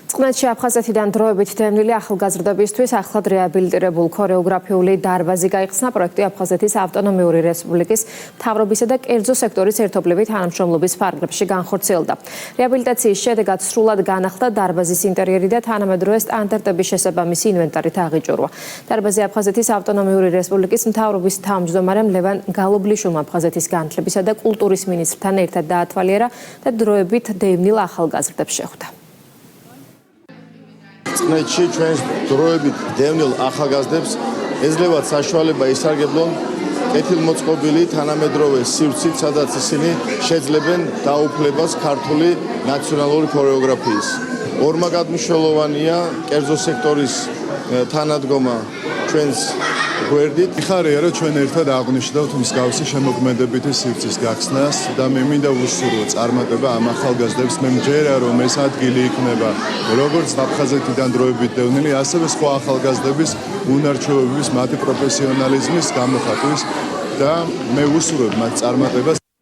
წყნეთში აფხაზეთიდან დროებით დევნილი ახალგაზრდებისთვის ახლად რეაბილიტირებულ ქორეოგრაფიული დარბაზი გაიხსნა პროექტი აფხაზეთის ავტონომიური რესპუბლიკის მთავრობისა და კერძო სექტორის ერთობლივი თანამშრომლობის ფარგლებში განხორციელდა. რეაბილიტაციის შედეგად სრულად განახლდა დარბაზის ინტერიერი და თანამედროვე სტანდარტების შესაბამისი ინვენტარით აღიჭურვა. დარბაზი აფხაზეთის ავტონომიური რესპუბლიკის მთავრობის თავმჯდომარემ ლევან გალობლიშვილმა აფხაზეთის განათლებისა და კულტურის მინისტრთან ერთად დაათვალიერა და დროებით დევნილ ახალგაზრდებს შეხვდა. წყნეთში ჩვენს დროებით დევნილ ახალგაზრდებს ეძლევათ საშუალება ისარგებლონ კეთილმოწყობილი თანამედროვე სივრცით, სადაც ისინი შეძლებენ დაუფლებას ქართული ნაციონალური ქორეოგრაფიის. ორმაგად მნიშვნელოვანია კერძო სექტორის თანადგომა ჩვენს გვერდით. მიხარია, რომ ჩვენ ერთად აღვნიშნავთ მსგავსი შემოქმედებითი სივრცის გახსნას და მე მინდა ვუსურვო წარმატება ამ ახალგაზრდებს. მე მჯერა, რომ ეს ადგილი იქნება როგორც აფხაზეთიდან დროებით დევნილი, ასევე სხვა ახალგაზრდების უნარ-ჩვევების, მათი პროფესიონალიზმის გამოხატვის და მე ვუსურვებ მათ წარმატებას.